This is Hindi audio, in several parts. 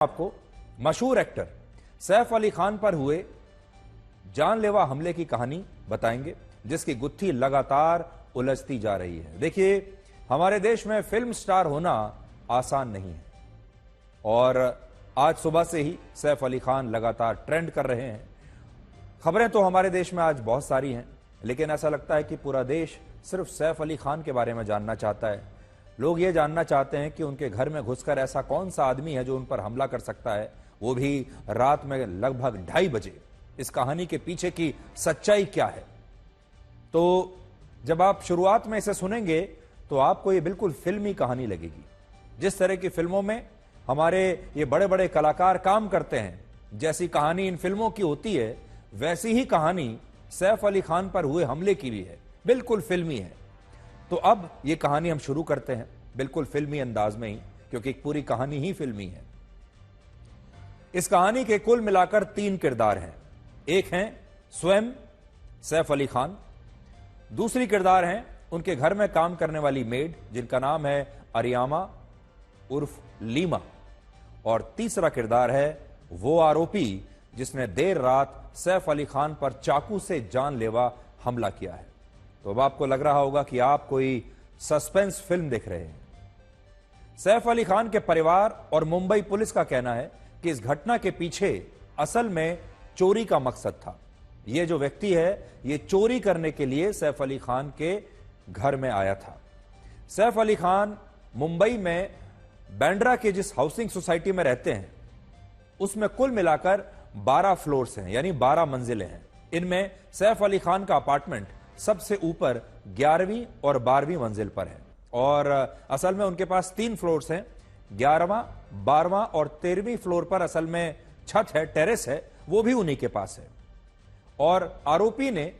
आपको मशहूर एक्टर सैफ अली खान पर हुए जानलेवा हमले की कहानी बताएंगे, जिसकी गुत्थी लगातार उलझती जा रही है। देखिए, हमारे देश में फिल्म स्टार होना आसान नहीं है और आज सुबह से ही सैफ अली खान लगातार ट्रेंड कर रहे हैं। खबरें तो हमारे देश में आज बहुत सारी हैं, लेकिन ऐसा लगता है कि पूरा देश सिर्फ सैफ अली खान के बारे में जानना चाहता है। लोग ये जानना चाहते हैं कि उनके घर में घुसकर ऐसा कौन सा आदमी है जो उन पर हमला कर सकता है, वो भी रात में लगभग 2:30 बजे। इस कहानी के पीछे की सच्चाई क्या है? तो जब आप शुरुआत में इसे सुनेंगे तो आपको ये बिल्कुल फिल्मी कहानी लगेगी। जिस तरह की फिल्मों में हमारे ये बड़े बड़े कलाकार काम करते हैं, जैसी कहानी इन फिल्मों की होती है, वैसी ही कहानी सैफ अली खान पर हुए हमले की भी है, बिल्कुल फिल्मी है। तो अब ये कहानी हम शुरू करते हैं बिल्कुल फिल्मी अंदाज में ही, क्योंकि पूरी कहानी ही फिल्मी है। इस कहानी के कुल मिलाकर 3 किरदार हैं। एक हैं स्वयं सैफ अली खान, दूसरी किरदार हैं उनके घर में काम करने वाली मेड जिनका नाम है अरियामा उर्फ लीमा, और तीसरा किरदार है वो आरोपी जिसने देर रात सैफ अली खान पर चाकू से जानलेवा हमला किया है। तो अब आपको लग रहा होगा कि आप कोई सस्पेंस फिल्म देख रहे हैं। सैफ अली खान के परिवार और मुंबई पुलिस का कहना है कि इस घटना के पीछे असल में चोरी का मकसद था। यह जो व्यक्ति है, यह चोरी करने के लिए सैफ अली खान के घर में आया था। सैफ अली खान मुंबई में बांद्रा के जिस हाउसिंग सोसाइटी में रहते हैं, उसमें कुल मिलाकर 12 फ्लोर्स हैं, यानी 12 मंजिलें हैं। इनमें सैफ अली खान का अपार्टमेंट सबसे ऊपर 11वीं और 12वीं मंजिल पर है, और असल में उनके पास 3 फ्लोर्स हैं। 11वां, 12वां और 13वीं फ्लोर पर असल में छत है, टेरेस है, वो भी उन्हीं के पास है। और आरोपी ने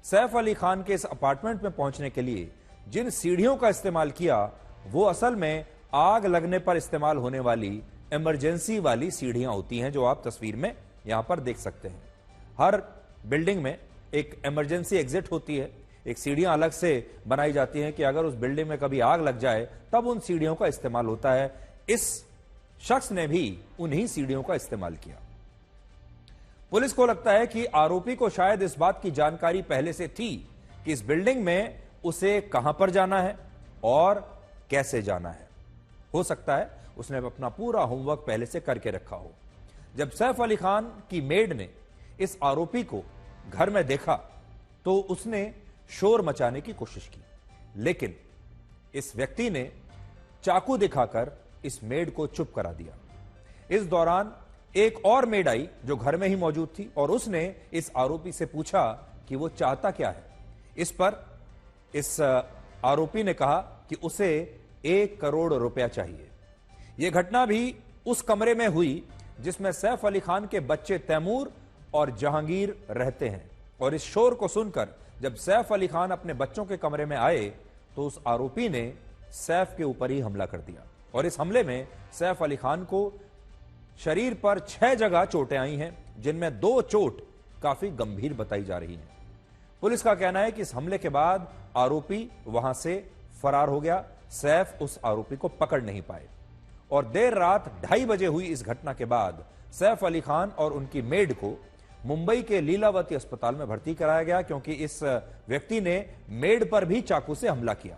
सैफ अली खान के इस अपार्टमेंट में पहुंचने के लिए जिन सीढ़ियों का इस्तेमाल किया, वो असल में आग लगने पर इस्तेमाल होने वाली इमरजेंसी वाली सीढ़ियां होती हैं, जो आप तस्वीर में यहां पर देख सकते हैं। हर बिल्डिंग में एक इमरजेंसी एग्जिट होती है, एक सीढ़ियां अलग से बनाई जाती हैं कि अगर उस बिल्डिंग में कभी आग लग जाए तब उन सीढ़ियों का इस्तेमाल होता है। इस शख्स ने भी उन्हीं सीढ़ियों का इस्तेमाल किया। पुलिस को लगता है कि आरोपी को शायद इस बात की जानकारी पहले से थी कि इस बिल्डिंग में उसे कहां पर जाना है और कैसे जाना है। हो सकता है उसने अपना पूरा होमवर्क पहले से करके रखा हो। जब सैफ अली खान की मेड ने इस आरोपी को घर में देखा तो उसने शोर मचाने की कोशिश की, लेकिन इस व्यक्ति ने चाकू दिखाकर इस मेड को चुप करा दिया। इस दौरान एक और मेड आई जो घर में ही मौजूद थी, और उसने इस आरोपी से पूछा कि वो चाहता क्या है। इस पर इस आरोपी ने कहा कि उसे 1 करोड़ रुपया चाहिए। यह घटना भी उस कमरे में हुई जिसमें सैफ अली खान के बच्चे तैमूर और जहांगीर रहते हैं, और इस शोर को सुनकर जब सैफ अली खान अपने बच्चों के कमरे में आए तो उस आरोपी ने सैफ के ऊपर ही हमला कर दिया। और इस हमले में सैफ अली खान को शरीर पर 6 जगह चोटें आई हैं, जिनमें 2 चोट काफी गंभीर बताई जा रही हैं। पुलिस का कहना है कि इस हमले के बाद आरोपी वहां से फरार हो गया। सैफ उस आरोपी को पकड़ नहीं पाए, और देर रात 2:30 बजे हुई इस घटना के बाद सैफ अली खान और उनकी मेड को मुंबई के लीलावती अस्पताल में भर्ती कराया गया, क्योंकि इस व्यक्ति ने मेड पर भी चाकू से हमला किया।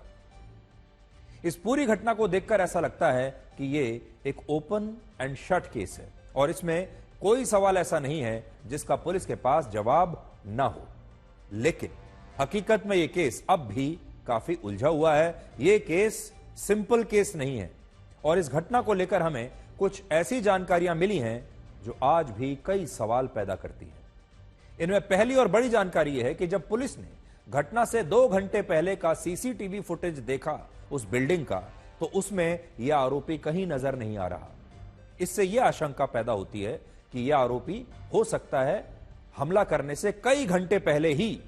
इस पूरी घटना को देखकर ऐसा लगता है कि यह एक ओपन एंड शट केस है, और इसमें कोई सवाल ऐसा नहीं है जिसका पुलिस के पास जवाब ना हो। लेकिन हकीकत में यह केस अब भी काफी उलझा हुआ है। यह केस सिंपल केस नहीं है, और इस घटना को लेकर हमें कुछ ऐसी जानकारियां मिली हैं जो आज भी कई सवाल पैदा करती हैं। इनमें पहली और बड़ी जानकारी यह है कि जब पुलिस ने घटना से 2 घंटे पहले का सीसीटीवी फुटेज देखा उस बिल्डिंग का, तो उसमें यह आरोपी कहीं नजर नहीं आ रहा। इससे यह आशंका पैदा होती है कि यह आरोपी हो सकता है हमला करने से कई घंटे पहले ही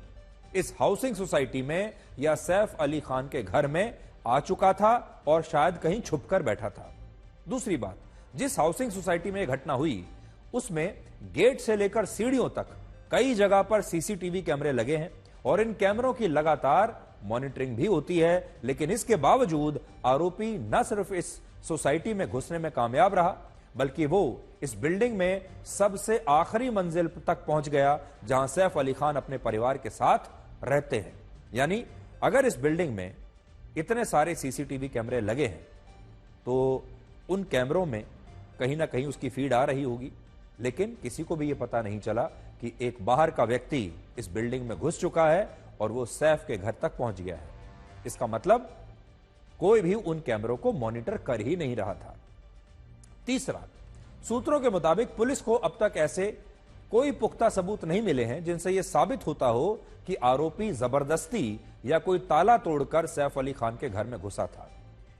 इस हाउसिंग सोसाइटी में या सैफ अली खान के घर में आ चुका था और शायद कहीं छुपकर बैठा था। दूसरी बात, जिस हाउसिंग सोसाइटी में यह घटना हुई उसमें गेट से लेकर सीढ़ियों तक कई जगह पर सीसीटीवी कैमरे लगे हैं, और इन कैमरों की लगातार मॉनिटरिंग भी होती है। लेकिन इसके बावजूद आरोपी न सिर्फ इस सोसाइटी में घुसने में कामयाब रहा, बल्कि वो इस बिल्डिंग में सबसे आखिरी मंजिल तक पहुंच गया जहां सैफ अली खान अपने परिवार के साथ रहते हैं। यानी अगर इस बिल्डिंग में इतने सारे सीसीटीवी कैमरे लगे हैं तो उन कैमरों में कहीं ना कहीं उसकी फीड आ रही होगी, लेकिन किसी को भी यह पता नहीं चला कि एक बाहर का व्यक्ति इस बिल्डिंग में घुस चुका है और वो सैफ के घर तक पहुंच गया है। इसका मतलब कोई भी उन कैमरों को मॉनिटर कर ही नहीं रहा था। तीसरा, सूत्रों के मुताबिक पुलिस को अब तक ऐसे कोई पुख्ता सबूत नहीं मिले हैं जिनसे यह साबित होता हो कि आरोपी जबरदस्ती या कोई ताला तोड़कर सैफ अली खान के घर में घुसा था।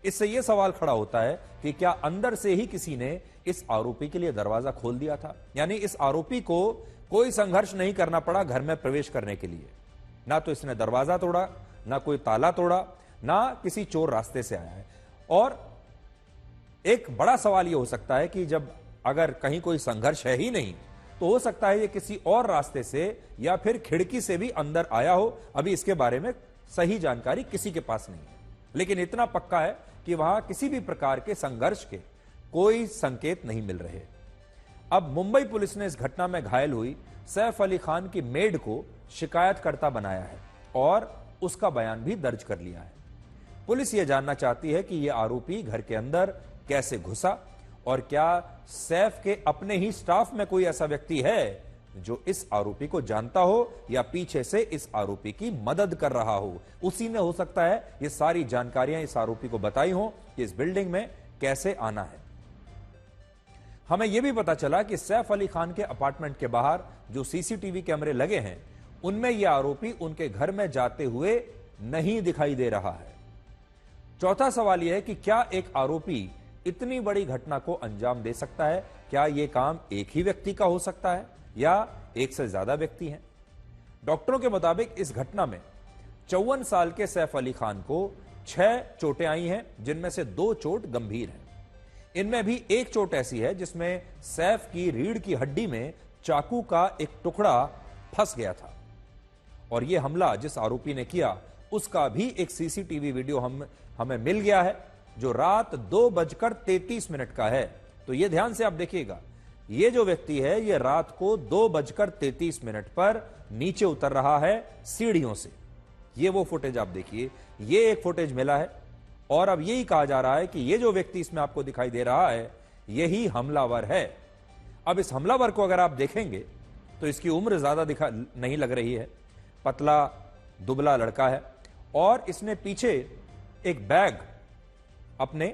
इससे यह सवाल खड़ा होता है कि क्या अंदर से ही किसी ने इस आरोपी के लिए दरवाजा खोल दिया था, यानी इस आरोपी को कोई संघर्ष नहीं करना पड़ा घर में प्रवेश करने के लिए। ना तो इसने दरवाजा तोड़ा, ना कोई ताला तोड़ा, ना किसी चोर रास्ते से आया है। और एक बड़ा सवाल यह हो सकता है कि जब अगर कहीं कोई संघर्ष है ही नहीं तो हो सकता है ये किसी और रास्ते से या फिर खिड़की से भी अंदर आया हो। अभी इसके बारे में सही जानकारी किसी के पास नहीं है, लेकिन इतना पक्का है कि वहां किसी भी प्रकार के संघर्ष के कोई संकेत नहीं मिल रहे। अब मुंबई पुलिस ने इस घटना में घायल हुई सैफ अली खान की मेड को शिकायतकर्ता बनाया है और उसका बयान भी दर्ज कर लिया है। पुलिस यह जानना चाहती है कि यह आरोपी घर के अंदर कैसे घुसा और क्या सैफ के अपने ही स्टाफ में कोई ऐसा व्यक्ति है जो इस आरोपी को जानता हो या पीछे से इस आरोपी की मदद कर रहा हो। उसी ने हो सकता है ये सारी जानकारियां इस आरोपी को बताई हो कि इस बिल्डिंग में कैसे आना है। हमें यह भी पता चला कि सैफ अली खान के अपार्टमेंट के बाहर जो सीसीटीवी कैमरे लगे हैं उनमें यह आरोपी उनके घर में जाते हुए नहीं दिखाई दे रहा है। चौथा सवाल यह है कि क्या एक आरोपी इतनी बड़ी घटना को अंजाम दे सकता है? क्या यह काम एक ही व्यक्ति का हो सकता है या एक से ज्यादा व्यक्ति हैं? डॉक्टरों के मुताबिक इस घटना में 54 साल के सैफ अली खान को 6 चोटें आई हैं, जिनमें से 2 चोट गंभीर हैं। इनमें भी एक चोट ऐसी है जिसमें सैफ की रीढ़ की हड्डी में चाकू का एक टुकड़ा फंस गया था। और यह हमला जिस आरोपी ने किया उसका भी एक सीसीटीवी वीडियो हमें मिल गया है जो रात 2:33 का है। तो यह ध्यान से आप देखिएगा, यह जो व्यक्ति है यह रात को 2:33 पर नीचे उतर रहा है सीढ़ियों से। यह वो फुटेज आप देखिए, यह एक फुटेज मिला है और अब यही कहा जा रहा है कि यह जो व्यक्ति इसमें आपको दिखाई दे रहा है यही हमलावर है। अब इस हमलावर को अगर आप देखेंगे तो इसकी उम्र ज्यादा नहीं लग रही है, पतला दुबला लड़का है और इसने पीछे एक बैग अपने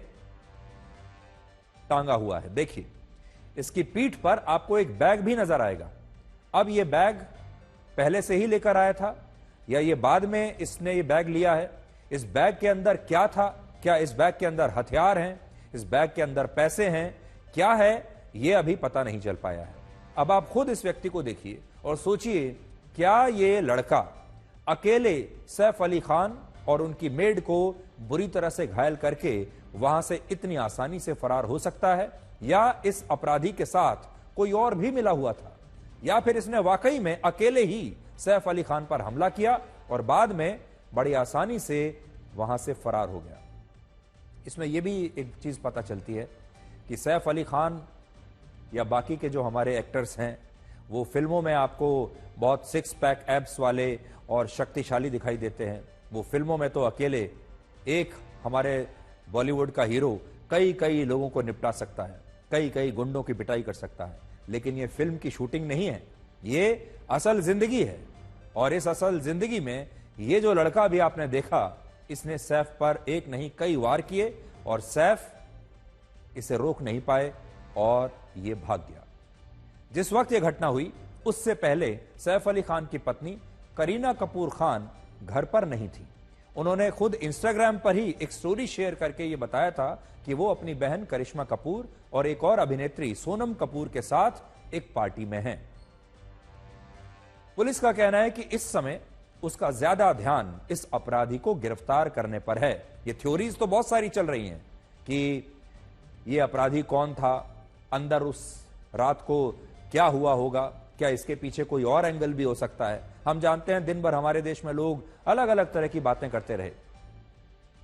टांगा हुआ है। देखिए इसकी पीठ पर आपको एक बैग भी नजर आएगा। अब यह बैग पहले से ही लेकर आया था या यह बाद में इसने यह बैग लिया है? इस बैग के अंदर क्या था? क्या इस बैग के अंदर हथियार हैं? इस बैग के अंदर पैसे हैं? क्या है यह अभी पता नहीं चल पाया है। अब आप खुद इस व्यक्ति को देखिए और सोचिए, क्या यह लड़का अकेले सैफ अली खान और उनकी मेड को बुरी तरह से घायल करके वहां से इतनी आसानी से फरार हो सकता है, या इस अपराधी के साथ कोई और भी मिला हुआ था, या फिर इसने वाकई में अकेले ही सैफ अली खान पर हमला किया और बाद में बड़ी आसानी से वहां से फरार हो गया। इसमें यह भी एक चीज पता चलती है कि सैफ अली खान या बाकी के जो हमारे एक्टर्स हैं वो फिल्मों में आपको बहुत 6 पैक एब्स वाले और शक्तिशाली दिखाई देते हैं। वो फिल्मों में तो अकेले एक हमारे बॉलीवुड का हीरो कई लोगों को निपटा सकता है, कई गुंडों की पिटाई कर सकता है, लेकिन ये फिल्म की शूटिंग नहीं है, ये असल जिंदगी है। और इस असल जिंदगी में ये जो लड़का भी आपने देखा, इसने सैफ पर एक नहीं कई वार किए और सैफ इसे रोक नहीं पाए और ये भाग गया। जिस वक्त यह घटना हुई उससे पहले सैफ अली खान की पत्नी करीना कपूर खान घर पर नहीं थी। उन्होंने खुद इंस्टाग्राम पर ही एक स्टोरी शेयर करके यह बताया था कि वो अपनी बहन करिश्मा कपूर और एक और अभिनेत्री सोनम कपूर के साथ एक पार्टी में हैं। पुलिस का कहना है कि इस समय उसका ज्यादा ध्यान इस अपराधी को गिरफ्तार करने पर है। ये थ्योरीज तो बहुत सारी चल रही हैं कि ये अपराधी कौन था, अंदर उस रात को क्या हुआ होगा, क्या इसके पीछे कोई और एंगल भी हो सकता है। हम जानते हैं दिन भर हमारे देश में लोग अलग अलग तरह की बातें करते रहे।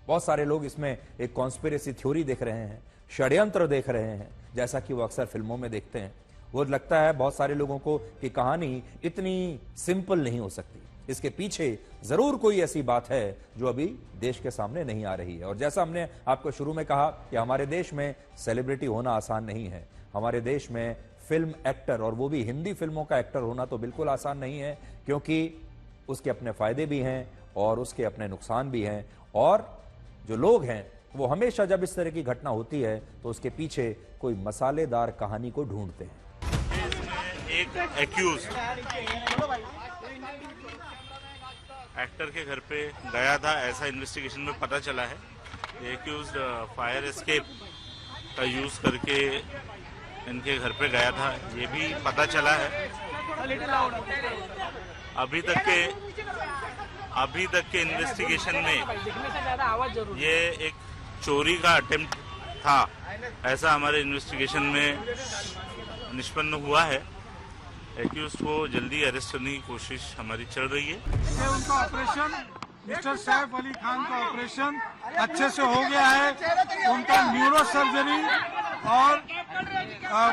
बहुत सारे लोग इसमें एक कॉन्स्पिरेसी थ्योरी देख रहे हैं, षड्यंत्र देख रहे हैं, जैसा कि वो अक्सर फिल्मों में देखते हैं। वो लगता है बहुत सारे लोगों को कि कहानी इतनी सिंपल नहीं हो सकती, इसके पीछे जरूर कोई ऐसी बात है जो अभी देश के सामने नहीं आ रही है। और जैसा हमने आपको शुरू में कहा कि हमारे देश में सेलिब्रिटी होना आसान नहीं है। हमारे देश में फिल्म एक्टर, और वो भी हिंदी फिल्मों का एक्टर होना तो बिल्कुल आसान नहीं है, क्योंकि उसके अपने फायदे भी हैं और उसके अपने नुकसान भी हैं। और जो लोग हैं वो हमेशा जब इस तरह की घटना होती है तो उसके पीछे कोई मसालेदार कहानी को ढूंढते हैं। एक एक्यूज एक्टर के घर पे गया था, ऐसा इन्वेस्टिगेशन में पता चला है। एक्यूज फायर एस्केप का यूज करके इनके घर पे गया था, ये भी पता चला है। अभी तक के इन्वेस्टिगेशन में ये एक चोरी का अटेम्प्ट था, ऐसा हमारे इन्वेस्टिगेशन में निष्पन्न हुआ है। एक्यूज को जल्दी अरेस्ट करने की कोशिश हमारी चल रही है। उनका ऑपरेशन, मिस्टर सैफ अली खान का ऑपरेशन अच्छे से हो गया है। उनका न्यूरो सर्जरी और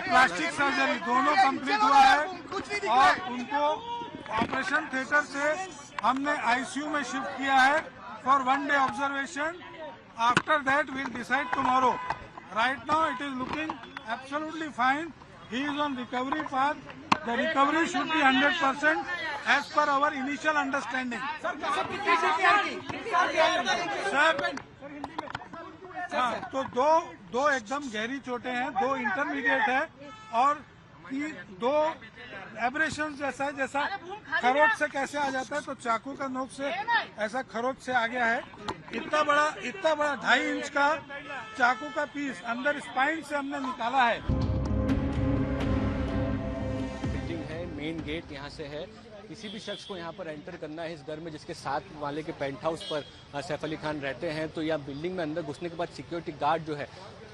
प्लास्टिक सर्जरी दोनों कंप्लीट हुआ है और उनको ऑपरेशन थिएटर से हमने आईसीयू में शिफ्ट किया है for 1 day observation. After that will decide tomorrow. Right now it is looking absolutely fine. He is on recovery path. The recovery should be 100% as per our initial understanding. हाँ, तो दो एकदम गहरी चोटें हैं, 2 इंटरमीडिएट है और 2 एब्रेशन जैसा है, जैसा खरोच से कैसे आ जाता है तो चाकू का नोक से ऐसा खरोच से आ गया है। इतना बड़ा 2.5 इंच का चाकू का पीस अंदर स्पाइन से हमने निकाला है। मेन गेट यहाँ से है। किसी भी शख्स को यहाँ पर एंटर करना है इस घर में जिसके 7 माले के पेंट हाउस पर सैफ अली खान रहते हैं, तो यह बिल्डिंग में अंदर घुसने के बाद सिक्योरिटी गार्ड जो है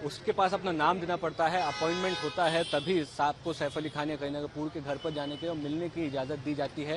उसके पास अपना नाम देना पड़ता है, अपॉइंटमेंट होता है, तभी आपको सैफ अली खान या करीना कपूर के घर पर जाने के और मिलने की इजाज़त दी जाती है।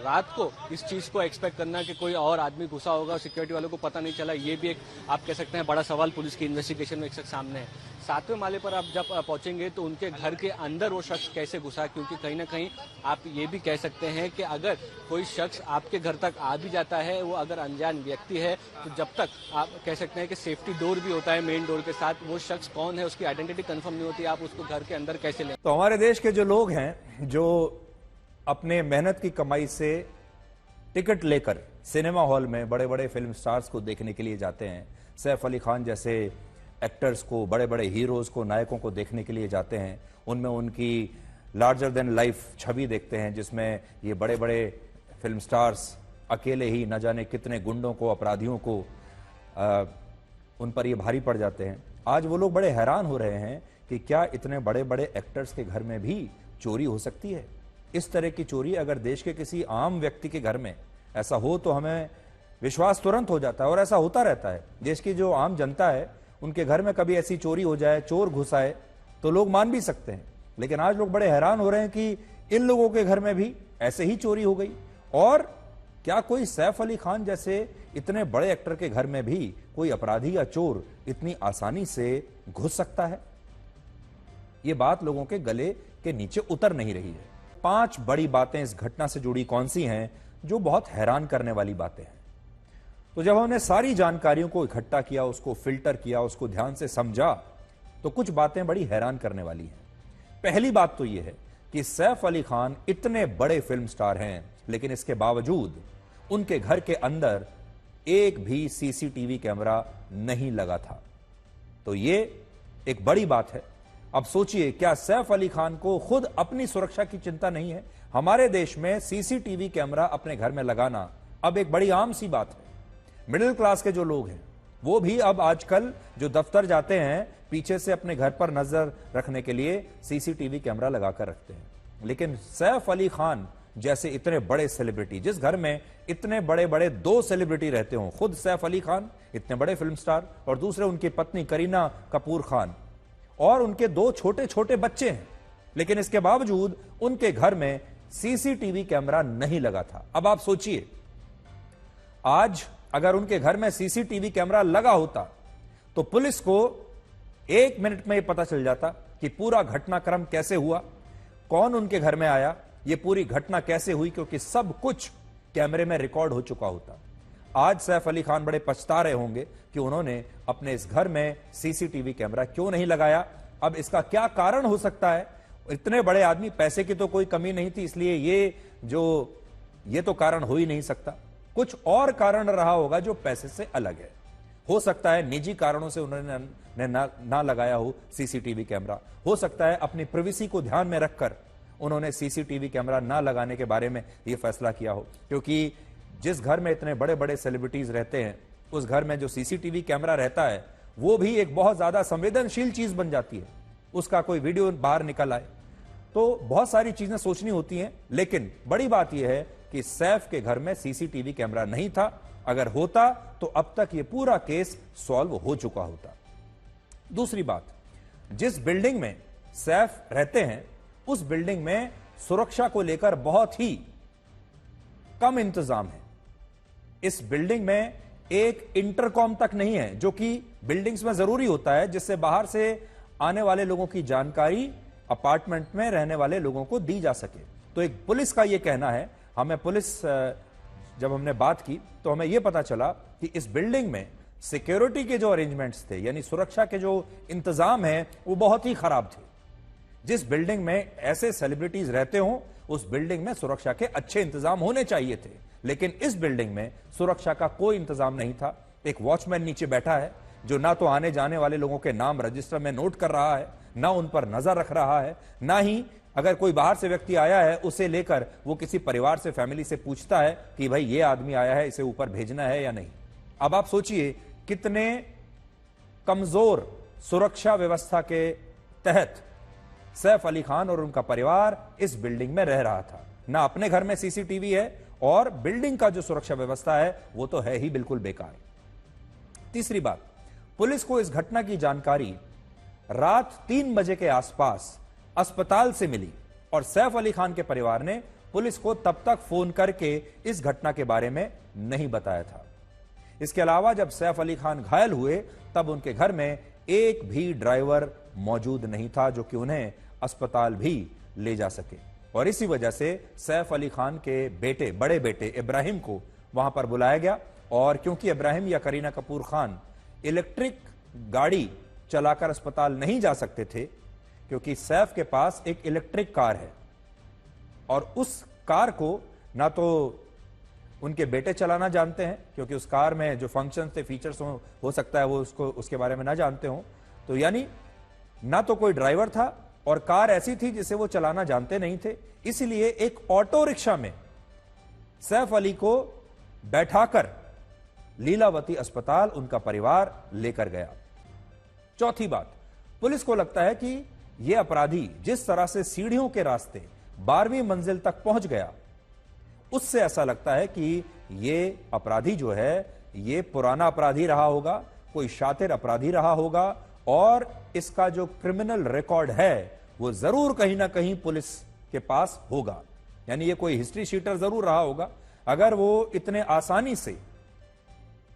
रात को इस चीज़ को एक्सपेक्ट करना कि कोई और आदमी घुसा होगा और सिक्योरिटी वालों को पता नहीं चला, ये भी एक आप कह सकते हैं बड़ा सवाल पुलिस की इन्वेस्टिगेशन में एक शख्स सामने है। 7वें माले पर आप जब पहुंचेंगे तो उनके घर के अंदर वो शख्स कैसे घुसा, क्योंकि कहीं ना कहीं आप ये भी कह सकते हैं कि अगर कोई शख्स आपके घर तक आ भी जाता है, वो अगर अनजान व्यक्ति है, तो जब तक आप कह सकते हैं कि सेफ्टी डोर भी होता है मेन डोर के साथ, वो शख्स कौन है उसकी आइडेंटिटी कंफर्म नहीं होती, आप उसको घर के अंदर कैसे लें। तो हमारे देश के जो लोग हैं जो अपने मेहनत की कमाई से टिकट लेकर सिनेमा हॉल में बड़े बड़े फिल्म स्टार्स को देखने के लिए जाते हैं, सैफ अली खान जैसे एक्टर्स को, बड़े बड़े हीरोज को, नायकों को देखने के लिए जाते हैं, उनमें उनकी लार्जर देन लाइफ छवि देखते हैं जिसमें ये बड़े बड़े फिल्म स्टार्स अकेले ही न जाने कितने गुंडों को, अपराधियों को उन पर ये भारी पड़ जाते हैं। आज वो लोग बड़े हैरान हो रहे हैं कि क्या इतने बड़े बड़े एक्टर्स के घर में भी चोरी हो सकती है। इस तरह की चोरी अगर देश के किसी आम व्यक्ति के घर में ऐसा हो तो हमें विश्वास तुरंत हो जाता है, और ऐसा होता रहता है। देश की जो आम जनता है उनके घर में कभी ऐसी चोरी हो जाए, चोर घुस आए, तो लोग मान भी सकते हैं। लेकिन आज लोग बड़े हैरान हो रहे हैं कि इन लोगों के घर में भी ऐसे ही चोरी हो गई। और क्या कोई सैफ अली खान जैसे इतने बड़े एक्टर के घर में भी कोई अपराधी या चोर इतनी आसानी से घुस सकता है? यह बात लोगों के गले के नीचे उतर नहीं रही है। 5 बड़ी बातें इस घटना से जुड़ी कौन सी हैं जो बहुत हैरान करने वाली बातें हैं। तो जब हमने सारी जानकारियों को इकट्ठा किया, उसको फिल्टर किया, उसको ध्यान से समझा, तो कुछ बातें बड़ी हैरान करने वाली हैं। पहली बात तो यह है कि सैफ अली खान इतने बड़े फिल्म स्टार हैं, लेकिन इसके बावजूद उनके घर के अंदर एक भी सीसीटीवी कैमरा नहीं लगा था। तो यह एक बड़ी बात है। अब सोचिए, क्या सैफ अली खान को खुद अपनी सुरक्षा की चिंता नहीं है? हमारे देश में सीसीटीवी कैमरा अपने घर में लगाना अब एक बड़ी आम सी बात है। मिडिल क्लास के जो लोग हैं वो भी अब आजकल जो दफ्तर जाते हैं, पीछे से अपने घर पर नजर रखने के लिए सीसीटीवी कैमरा लगाकर रखते हैं। लेकिन सैफ अली खान जैसे इतने बड़े सेलिब्रिटी, जिस घर में इतने बड़े बड़े 2 सेलिब्रिटी रहते हों, खुद सैफ अली खान इतने बड़े फिल्म स्टार और दूसरे उनकी पत्नी करीना कपूर खान, और उनके 2 छोटे छोटे बच्चे हैं, लेकिन इसके बावजूद उनके घर में सीसीटीवी कैमरा नहीं लगा था। अब आप सोचिए, आज अगर उनके घर में सीसीटीवी कैमरा लगा होता तो पुलिस को 1 मिनट में यह पता चल जाता कि पूरा घटनाक्रम कैसे हुआ, कौन उनके घर में आया, यह पूरी घटना कैसे हुई, क्योंकि सब कुछ कैमरे में रिकॉर्ड हो चुका होता। आज सैफ अली खान बड़े पछता रहे होंगे कि उन्होंने अपने इस घर में सीसीटीवी कैमरा क्यों नहीं लगाया। अब इसका क्या कारण हो सकता है? इतने बड़े आदमी, पैसे की तो कोई कमी नहीं थी, इसलिए ये तो कारण हो ही नहीं सकता। कुछ और कारण रहा होगा जो पैसे से अलग है। हो सकता है निजी कारणों से उन्होंने ना लगाया हो सीसीटीवी कैमरा। हो सकता है अपनी प्राइवेसी को ध्यान में रखकर उन्होंने सीसीटीवी कैमरा ना लगाने के बारे में यह फैसला किया हो, क्योंकि जिस घर में इतने बड़े बड़े सेलिब्रिटीज रहते हैं उस घर में जो सीसीटीवी कैमरा रहता है वो भी एक बहुत ज्यादा संवेदनशील चीज बन जाती है। उसका कोई वीडियो बाहर निकल आए तो बहुत सारी चीजें सोचनी होती हैं। लेकिन बड़ी बात यह है कि सैफ के घर में सीसीटीवी कैमरा नहीं था। अगर होता तो अब तक यह पूरा केस सॉल्व हो चुका होता। दूसरी बात, जिस बिल्डिंग में सैफ रहते हैं उस बिल्डिंग में सुरक्षा को लेकर बहुत ही कम इंतजाम है। इस बिल्डिंग में एक इंटरकॉम तक नहीं है, जो कि बिल्डिंग्स में जरूरी होता है, जिससे बाहर से आने वाले लोगों की जानकारी अपार्टमेंट में रहने वाले लोगों को दी जा सके। तो एक पुलिस का यह कहना है, हमें पुलिस जब हमने बात की तो हमें यह पता चला कि इस बिल्डिंग में सिक्योरिटी के जो अरेंजमेंट्स थे, यानी सुरक्षा के जो इंतजाम है, वो बहुत ही खराब थे। जिस बिल्डिंग में ऐसे सेलिब्रिटीज रहते हों उस बिल्डिंग में सुरक्षा के अच्छे इंतजाम होने चाहिए थे, लेकिन इस बिल्डिंग में सुरक्षा का कोई इंतजाम नहीं था। एक वॉचमैन नीचे बैठा है जो ना तो आने जाने वाले लोगों के नाम रजिस्टर में नोट कर रहा है, ना उन पर नजर रख रहा है, ना ही अगर कोई बाहर से व्यक्ति आया है उसे लेकर वो किसी परिवार से, फैमिली से पूछता है कि भाई ये आदमी आया है, इसे ऊपर भेजना है या नहीं। अब आप सोचिए कितने कमजोर सुरक्षा व्यवस्था के तहत सैफ अली खान और उनका परिवार इस बिल्डिंग में रह रहा था। ना अपने घर में सीसीटीवी है और बिल्डिंग का जो सुरक्षा व्यवस्था है वो तो है ही बिल्कुल बेकार। तीसरी बात, पुलिस को इस घटना की जानकारी रात 3 बजे के आसपास अस्पताल से मिली और सैफ अली खान के परिवार ने पुलिस को तब तक फोन करके इस घटना के बारे में नहीं बताया था। इसके अलावा जब सैफ अली खान घायल हुए तब उनके घर में एक भी ड्राइवर मौजूद नहीं था जो कि उन्हें अस्पताल भी ले जा सके। और इसी वजह से सैफ अली खान के बेटे, बड़े बेटे इब्राहिम को वहां पर बुलाया गया। और क्योंकि इब्राहिम या करीना कपूर खान इलेक्ट्रिक गाड़ी चलाकर अस्पताल नहीं जा सकते थे, क्योंकि सैफ के पास एक इलेक्ट्रिक कार है और उस कार को ना तो उनके बेटे चलाना जानते हैं, क्योंकि उस कार में जो फंक्शंस थे, फीचर्स हो सकता है वो उसके बारे में ना जानते हो। तो यानी ना तो कोई ड्राइवर था और कार ऐसी थी जिसे वो चलाना जानते नहीं थे। इसलिए एक ऑटो रिक्शा में सैफ अली को बैठाकर लीलावती अस्पताल उनका परिवार लेकर गया। चौथी बात, पुलिस को लगता है कि यह अपराधी जिस तरह से सीढ़ियों के रास्ते 12वीं मंजिल तक पहुंच गया, उससे ऐसा लगता है कि यह अपराधी जो है यह पुराना अपराधी रहा होगा, कोई शातिर अपराधी रहा होगा और इसका जो क्रिमिनल रिकॉर्ड है वो जरूर कहीं ना कहीं पुलिस के पास होगा। यानी ये कोई हिस्ट्री शीटर जरूर रहा होगा। अगर वो इतने आसानी से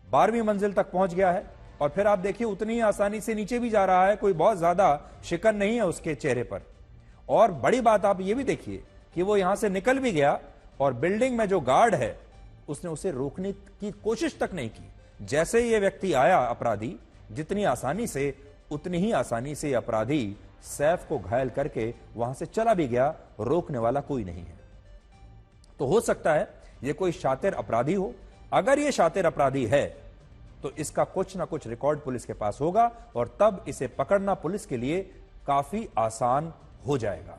12वीं मंजिल तक पहुंच गया है और फिर आप देखिए उतनी ही आसानी से नीचे भी जा रहा है, कोई बहुत ज्यादा शिकन नहीं है उसके चेहरे पर। और बड़ी बात आप ये भी देखिए कि वो यहां से निकल भी गया और बिल्डिंग में जो गार्ड है उसने उसे रोकने की कोशिश तक नहीं की। जैसे ये व्यक्ति आया अपराधी, जितनी आसानी से उतनी ही आसानी से अपराधी सैफ को घायल करके वहां से चला भी गया, रोकने वाला कोई नहीं है। तो हो सकता है यह कोई शातिर अपराधी हो। अगर यह शातिर अपराधी है तो इसका कुछ ना कुछ रिकॉर्ड पुलिस के पास होगा और तब इसे पकड़ना पुलिस के लिए काफी आसान हो जाएगा।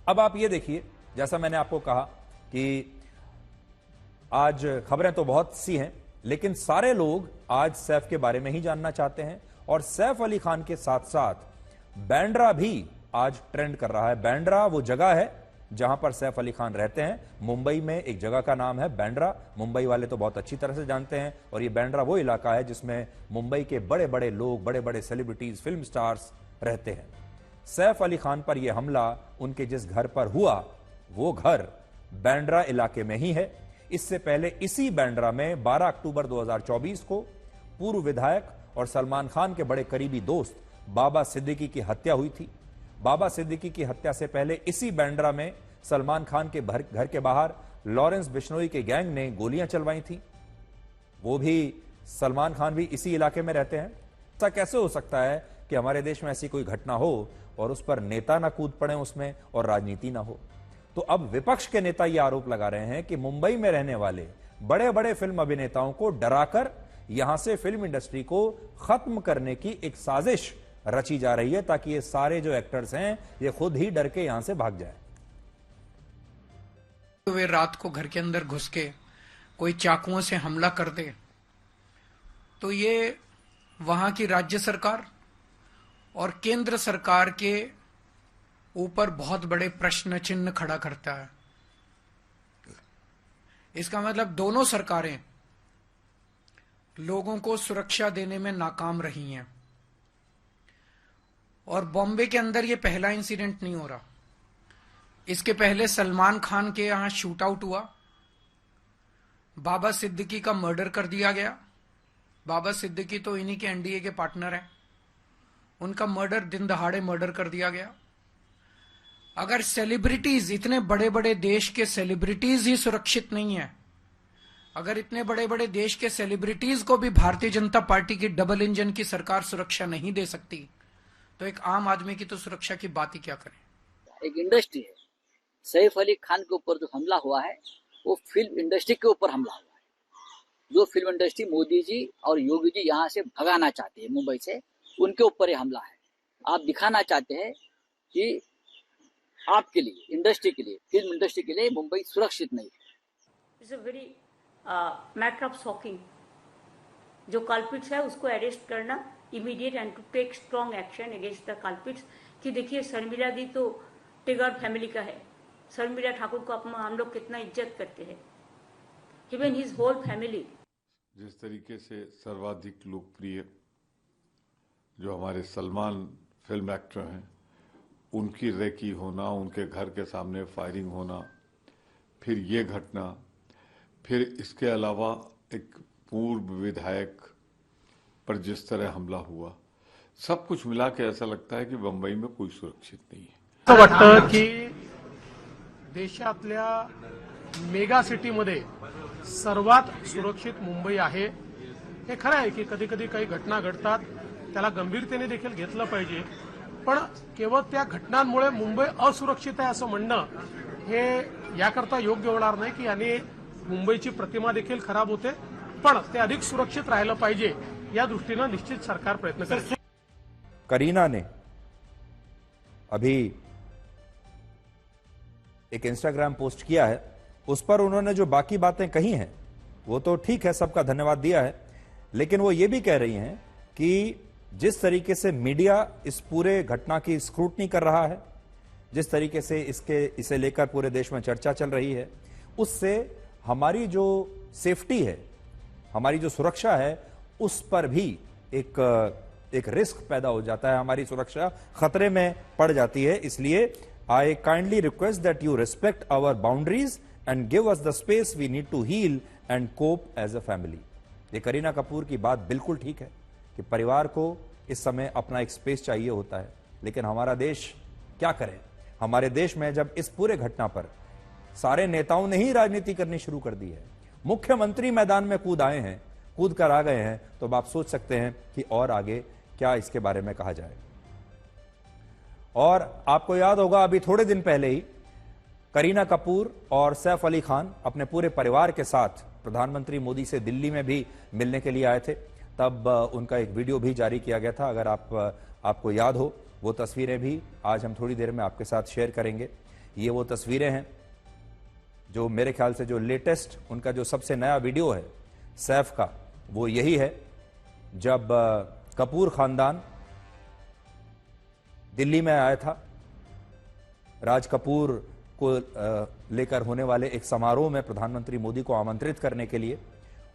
अब आप ये देखिए, जैसा मैंने आपको कहा कि आज खबरें तो बहुत सी हैं, लेकिन सारे लोग आज सैफ के बारे में ही जानना चाहते हैं। और सैफ अली खान के साथ साथ बैंड्रा भी आज ट्रेंड कर रहा है। बैंड्रा वो जगह है जहां पर सैफ अली खान रहते हैं। मुंबई में एक जगह का नाम है बैंड्रा। मुंबई वाले तो बहुत अच्छी तरह से जानते हैं। और ये बैंड्रा वो इलाका है जिसमें मुंबई के बड़े बड़े लोग, बड़े बड़े सेलिब्रिटीज, फिल्म स्टार्स रहते हैं। सैफ अली खान पर यह हमला उनके जिस घर पर हुआ वो घर बैंड्रा इलाके में ही है। इससे पहले इसी बैंड्रा में 12 अक्टूबर 2024 को पूर्व विधायक और सलमान खान के बड़े करीबी दोस्त बाबा सिद्दीकी की हत्या हुई थी। बाबा सिद्दीकी की हत्या से पहले इसी बांद्रा में सलमान खान के घर के बाहर लॉरेंस बिश्नोई के गैंग ने गोलियां चलवाई थी। वो भी सलमान खान भी इसी इलाके में रहते हैं। ऐसा कैसे हो सकता है कि हमारे देश में ऐसी कोई घटना हो और उस पर नेता ना कूद पड़े उसमें और राजनीति ना हो? तो अब विपक्ष के नेता यह आरोप लगा रहे हैं कि मुंबई में रहने वाले बड़े बड़े फिल्म अभिनेताओं को डराकर यहां से फिल्म इंडस्ट्री को खत्म करने की एक साजिश रची जा रही है, ताकि ये सारे जो एक्टर्स हैं ये खुद ही डर के यहां से भाग जाए। तो वे रात को घर के अंदर घुस के कोई चाकुओं से हमला कर दे, तो ये वहां की राज्य सरकार और केंद्र सरकार के ऊपर बहुत बड़े प्रश्न चिन्ह खड़ा करता है। इसका मतलब दोनों सरकारें लोगों को सुरक्षा देने में नाकाम रही हैं। और बॉम्बे के अंदर ये पहला इंसिडेंट नहीं हो रहा। इसके पहले सलमान खान के यहां शूट आउट हुआ, बाबा सिद्दीकी का मर्डर कर दिया गया। बाबा सिद्दीकी तो इन्हीं के एनडीए के पार्टनर हैं, उनका मर्डर दिन दहाड़े मर्डर कर दिया गया। अगर सेलिब्रिटीज, इतने बड़े बड़े देश के सेलिब्रिटीज ही सुरक्षित नहीं है, अगर इतने बड़े बड़े देश के सेलिब्रिटीज को भी भारतीय जनता पार्टी की डबल इंजन की सरकार सुरक्षा नहीं दे सकती, तो एक आम आदमी की तो सुरक्षा की बात ही क्या करें। एक इंडस्ट्री है, सैफ अली खान के ऊपर जो हमला हुआ है वो फिल्म इंडस्ट्री के ऊपर हमला हुआ है। जो फिल्म इंडस्ट्री मोदी जी और योगी जी यहाँ से भगाना चाहते हैं मुंबई से, उनके ऊपर ये हमला है। आप दिखाना चाहते हैं कि आपके लिए, इंडस्ट्री के लिए, फिल्म इंडस्ट्री के लिए मुंबई सुरक्षित नहीं है। It's a very matter of shocking. जो कल्पिट्स है उसको अरेस्ट करना immediate and to take strong action against the culprits. कि देखिए शर्मिला दी तो टेगर फैमिली का है, शर्मिला ठाकुर को हम लोग कितना इज्जत करते हैं, इवन हिज होल फैमिली। जिस तरीके से सर्वाधिक लोकप्रिय जो हमारे सलमान फिल्म एक्टर हैं, उनकी रेकी होना, उनके घर के सामने फायरिंग होना, फिर ये घटना, फिर इसके अलावा एक पूर्व विधायक पर जिस तरह हमला हुआ, सब कुछ मिला के ऐसा लगता है कि बंबई में कोई सुरक्षित नहीं है। असं वाटतं की देशातल्या मेगा सिटीमध्ये सर्वात सुरक्षित मुंबई आहे। हे खरं आहे की कधी कधी काही घटना घडतात, त्याला गंभीरतेने देखील घेतलं पाहिजे, पण केवळ त्या घटनांमुळे मुंबई असुरक्षित आहे असं म्हणणं हे याकरता योग्य होणार नाही की याने मुंबईची प्रतिमा देखील खराब होते, पण ते अधिक सुरक्षित राहिलं पाहिजे या दृष्टीनं निश्चित सरकार प्रयत्न करेल। करीना ने अभी एक इंस्टाग्राम पोस्ट किया है, उस पर उन्होंने जो बाकी बातें कही हैं वो तो ठीक है, सबका धन्यवाद दिया है, लेकिन वो ये भी कह रही हैं कि जिस तरीके से मीडिया इस पूरे घटना की स्क्रूटनी कर रहा है, जिस तरीके से इसे लेकर पूरे देश में चर्चा चल रही है, उससे हमारी जो सेफ्टी है, हमारी जो सुरक्षा है, उस पर भी एक रिस्क पैदा हो जाता है, हमारी सुरक्षा खतरे में पड़ जाती है। इसलिए I kindly request that you respect our boundaries and give us the space we need to heal and cope as a family. ये करीना कपूर की बात बिल्कुल ठीक है कि परिवार को इस समय अपना एक स्पेस चाहिए होता है, लेकिन हमारा देश क्या करे? हमारे देश में जब इस पूरे घटना पर सारे नेताओं ने ही राजनीति करनी शुरू कर दी है, मुख्यमंत्री मैदान में कूद आए हैं, कूद कर आ गए हैं, तो अब आप सोच सकते हैं कि और आगे क्या इसके बारे में कहा जाए। और आपको याद होगा अभी थोड़े दिन पहले ही करीना कपूर और सैफ अली खान अपने पूरे परिवार के साथ प्रधानमंत्री मोदी से दिल्ली में भी मिलने के लिए आए थे। तब उनका एक वीडियो भी जारी किया गया था, अगर आपको याद हो। वो तस्वीरें भी आज हम थोड़ी देर में आपके साथ शेयर करेंगे। ये वो तस्वीरें हैं जो मेरे ख्याल से जो लेटेस्ट उनका जो सबसे नया वीडियो है सैफ का, वो यही है जब कपूर खानदान दिल्ली में आया था। राज कपूर को लेकर होने वाले एक समारोह में प्रधानमंत्री मोदी को आमंत्रित करने के लिए,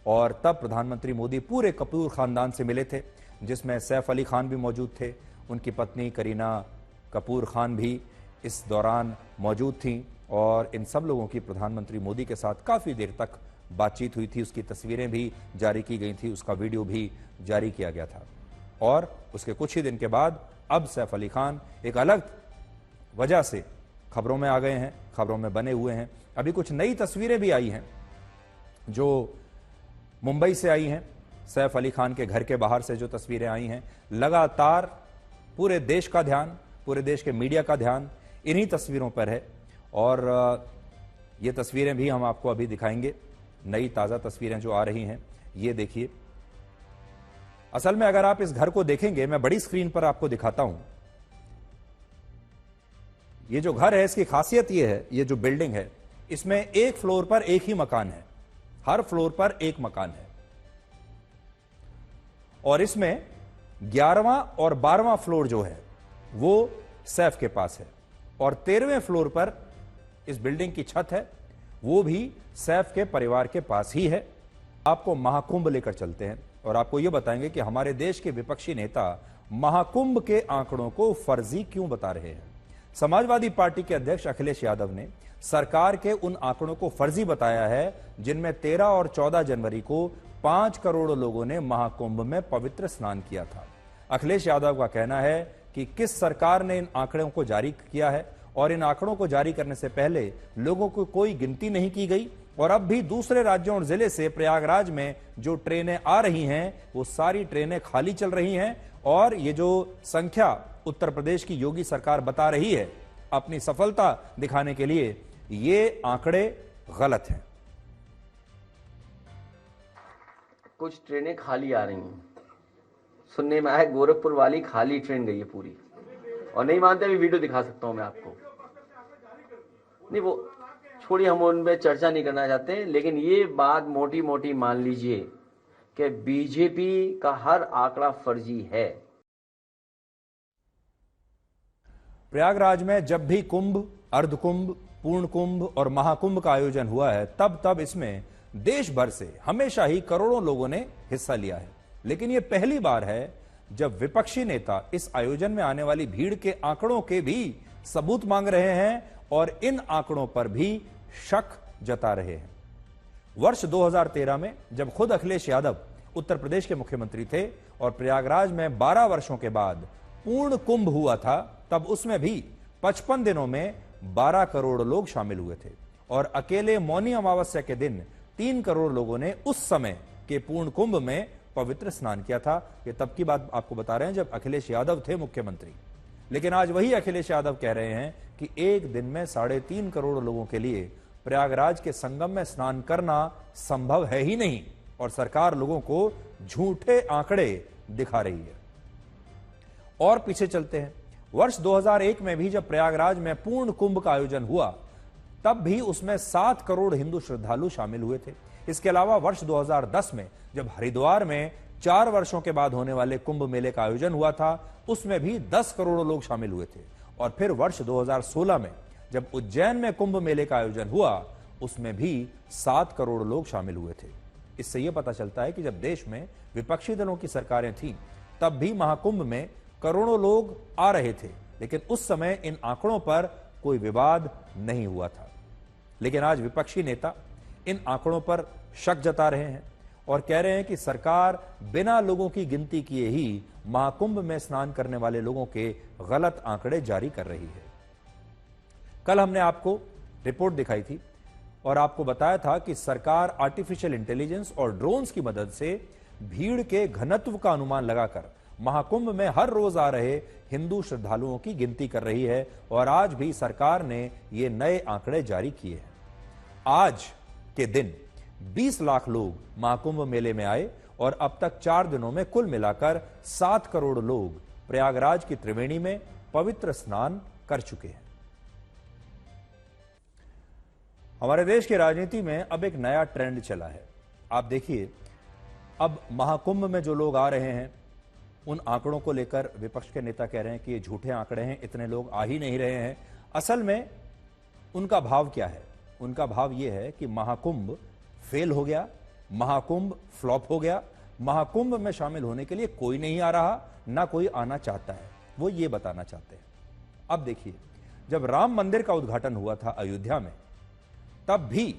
और तब प्रधानमंत्री मोदी पूरे कपूर खानदान से मिले थे, जिसमें सैफ अली खान भी मौजूद थे, उनकी पत्नी करीना कपूर खान भी इस दौरान मौजूद थीं, और इन सब लोगों की प्रधानमंत्री मोदी के साथ काफी देर तक बातचीत हुई थी। उसकी तस्वीरें भी जारी की गई थी, उसका वीडियो भी जारी किया गया था। और उसके कुछ ही दिन के बाद अब सैफ अली खान एक अलग वजह से खबरों में आ गए हैं, खबरों में बने हुए हैं। अभी कुछ नई तस्वीरें भी आई हैं जो मुंबई से आई हैं। सैफ अली खान के घर के बाहर से जो तस्वीरें आई हैं, लगातार पूरे देश का ध्यान, पूरे देश के मीडिया का ध्यान इन्हीं तस्वीरों पर है और ये तस्वीरें भी हम आपको अभी दिखाएंगे। नई ताज़ा तस्वीरें जो आ रही हैं, ये देखिए। असल में अगर आप इस घर को देखेंगे, मैं बड़ी स्क्रीन पर आपको दिखाता हूं। ये जो घर है, इसकी खासियत ये है, ये जो बिल्डिंग है, इसमें एक फ्लोर पर एक ही मकान है, हर फ्लोर पर एक मकान है और इसमें 11वां और 12वां फ्लोर जो है वो सैफ के पास है और 13वें फ्लोर पर इस बिल्डिंग की छत है, वो भी सैफ के परिवार के पास ही है। आपको महाकुंभ लेकर चलते हैं और आपको यह बताएंगे कि हमारे देश के विपक्षी नेता महाकुंभ के आंकड़ों को फर्जी क्यों बता रहे हैं। समाजवादी पार्टी के अध्यक्ष अखिलेश यादव ने सरकार के उन आंकड़ों को फर्जी बताया है जिनमें 13 और 14 जनवरी को 5 करोड़ लोगों ने महाकुंभ में पवित्र स्नान किया था। अखिलेश यादव का कहना है कि किस सरकार ने इन आंकड़ों को जारी किया है और इन आंकड़ों को जारी करने से पहले लोगों को कोई गिनती नहीं की गई और अब भी दूसरे राज्यों और जिले से प्रयागराज में जो ट्रेनें आ रही हैं वो सारी ट्रेनें खाली चल रही हैं और ये जो संख्या उत्तर प्रदेश की योगी सरकार बता रही है अपनी सफलता दिखाने के लिए, ये आंकड़े गलत हैं। कुछ ट्रेनें खाली आ रही हैं, सुनने में आया गोरखपुर वाली खाली ट्रेन गई है पूरी, और नहीं मानते अभी वीडियो दिखा सकता हूं मैं आपको। नहीं वो छोड़िए, हम उन पे चर्चा नहीं करना चाहते, लेकिन ये बात मोटी मोटी मान लीजिए कि बीजेपी का हर आंकड़ा फर्जी है। प्रयागराज में जब भी कुंभ, अर्धकुंभ, पूर्ण कुंभ और महाकुंभ का आयोजन हुआ है तब इसमें देश भर से हमेशा ही करोड़ों लोगों ने हिस्सा लिया है, लेकिन यह पहली बार है जब विपक्षी नेता इस आयोजन में आने वाली भीड़ के आंकड़ों के भी सबूत मांग रहे हैं और इन आंकड़ों पर भी शक जता रहे हैं। वर्ष 2013 में जब खुद अखिलेश यादव उत्तर प्रदेश के मुख्यमंत्री थे और प्रयागराज में 12 वर्षों के बाद पूर्ण कुंभ हुआ था, तब उसमें भी 55 दिनों में 12 करोड़ लोग शामिल हुए थे और अकेले मौनी अमावस्या के दिन 3 करोड़ लोगों ने उस समय के पूर्ण कुंभ में पवित्र स्नान किया था। ये तब की बात आपको बता रहे हैं जब अखिलेश यादव थे मुख्यमंत्री, लेकिन आज वही अखिलेश यादव कह रहे हैं कि एक दिन में 3.5 करोड़ लोगों के लिए प्रयागराज के संगम में स्नान करना संभव है ही नहीं और सरकार लोगों को झूठे आंकड़े दिखा रही है। और पीछे चलते हैं, वर्ष 2001 में भी जब प्रयागराज में पूर्ण कुंभ का आयोजन हुआ तब भी उसमें 7 करोड़ हिंदू श्रद्धालु शामिल हुए थे। इसके अलावा वर्ष 2010 में जब हरिद्वार में 4 वर्षों के बाद होने वाले कुंभ मेले का आयोजन हुआ था उसमें भी 10 करोड़ लोग शामिल हुए थे और फिर वर्ष 2016 में जब उज्जैन में कुंभ मेले का आयोजन हुआ उसमें भी 7 करोड़ लोग शामिल हुए थे। इससे यह पता चलता है कि जब देश में विपक्षी दलों की सरकारें थीं तब भी महाकुंभ में करोड़ों लोग आ रहे थे, लेकिन उस समय इन आंकड़ों पर कोई विवाद नहीं हुआ था। लेकिन आज विपक्षी नेता इन आंकड़ों पर शक जता रहे हैं और कह रहे हैं कि सरकार बिना लोगों की गिनती किए ही महाकुंभ में स्नान करने वाले लोगों के गलत आंकड़े जारी कर रही है। कल हमने आपको रिपोर्ट दिखाई थी और आपको बताया था कि सरकार आर्टिफिशियल इंटेलिजेंस और ड्रोन्स की मदद से भीड़ के घनत्व का अनुमान लगाकर महाकुंभ में हर रोज आ रहे हिंदू श्रद्धालुओं की गिनती कर रही है और आज भी सरकार ने ये नए आंकड़े जारी किए हैं। आज के दिन 20 लाख लोग महाकुंभ मेले में आए और अब तक 4 दिनों में कुल मिलाकर 7 करोड़ लोग प्रयागराज की त्रिवेणी में पवित्र स्नान कर चुके हैं। हमारे देश की राजनीति में अब एक नया ट्रेंड चला है। आप देखिए, अब महाकुंभ में जो लोग आ रहे हैं उन आंकड़ों को लेकर विपक्ष के नेता कह रहे हैं कि ये झूठे आंकड़े हैं, इतने लोग आ ही नहीं रहे हैं। असल में उनका भाव क्या है? उनका भाव यह है कि महाकुंभ फेल हो गया, महाकुंभ फ्लॉप हो गया, महाकुंभ में शामिल होने के लिए कोई नहीं आ रहा, ना कोई आना चाहता है। वो ये बताना चाहते हैं। अब देखिए, जब राम मंदिर का उद्घाटन हुआ था अयोध्या में, तब भी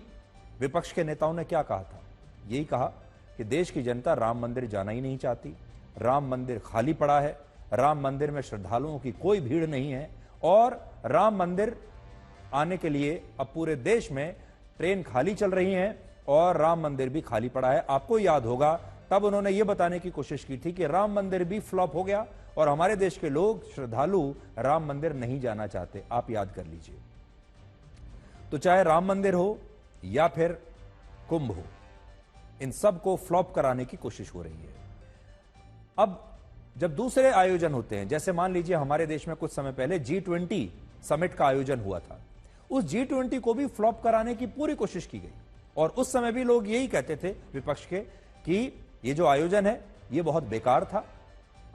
विपक्ष के नेताओं ने क्या कहा था? यही कहा कि देश की जनता राम मंदिर जाना ही नहीं चाहती, राम मंदिर खाली पड़ा है, राम मंदिर में श्रद्धालुओं की कोई भीड़ नहीं है और राम मंदिर आने के लिए अब पूरे देश में ट्रेन खाली चल रही हैं और राम मंदिर भी खाली पड़ा है। आपको याद होगा तब उन्होंने यह बताने की कोशिश की थी कि राम मंदिर भी फ्लॉप हो गया और हमारे देश के लोग श्रद्धालु राम मंदिर नहीं जाना चाहते। आप याद कर लीजिए। तो चाहे राम मंदिर हो या फिर कुंभ हो, इन सब को फ्लॉप कराने की कोशिश हो रही है। अब जब दूसरे आयोजन होते हैं, जैसे मान लीजिए हमारे देश में कुछ समय पहले G20 समिट का आयोजन हुआ था, उस G20 को भी फ्लॉप कराने की पूरी कोशिश की गई और उस समय भी लोग यही कहते थे विपक्ष के कि ये जो आयोजन है ये बहुत बेकार था,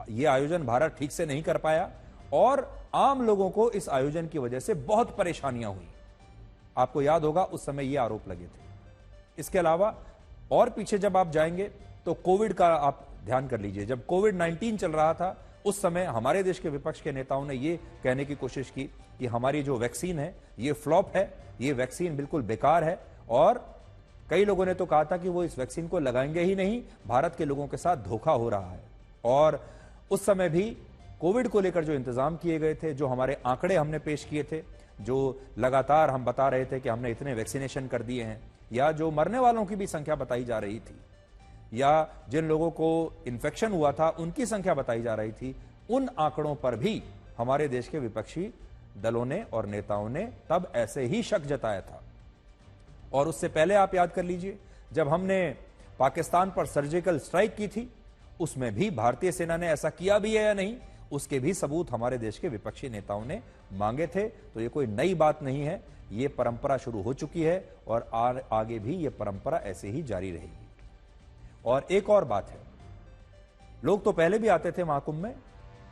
ये आयोजन भारत ठीक से नहीं कर पाया और आम लोगों को इस आयोजन की वजह से बहुत परेशानियां हुई। आपको याद होगा उस समय ये आरोप लगे थे। इसके अलावा और पीछे जब आप जाएंगे तो कोविड का आप ध्यान कर लीजिए। जब कोविड-19 चल रहा था उस समय हमारे देश के विपक्ष के नेताओं ने यह कहने की कोशिश की कि हमारी जो वैक्सीन है ये फ्लॉप है, ये वैक्सीन बिल्कुल बेकार है और कई लोगों ने तो कहा था कि वो इस वैक्सीन को लगाएंगे ही नहीं, भारत के लोगों के साथ धोखा हो रहा है। और उस समय भी कोविड को लेकर जो इंतजाम किए गए थे, जो हमारे आंकड़े हमने पेश किए थे, जो लगातार हम बता रहे थे कि हमने इतने वैक्सीनेशन कर दिए हैं, या जो मरने वालों की भी संख्या बताई जा रही थी, या जिन लोगों को इन्फेक्शन हुआ था उनकी संख्या बताई जा रही थी, उन आंकड़ों पर भी हमारे देश के विपक्षी दलों ने और नेताओं ने तब ऐसे ही शक जताया था। और उससे पहले आप याद कर लीजिए जब हमने पाकिस्तान पर सर्जिकल स्ट्राइक की थी, उसमें भी भारतीय सेना ने ऐसा किया भी है या नहीं, उसके भी सबूत हमारे देश के विपक्षी नेताओं ने मांगे थे। तो ये कोई नई बात नहीं है, ये परंपरा शुरू हो चुकी है और आगे भी ये परंपरा ऐसे ही जारी रहेगी। और एक और बात है, लोग तो पहले भी आते थे महाकुंभ में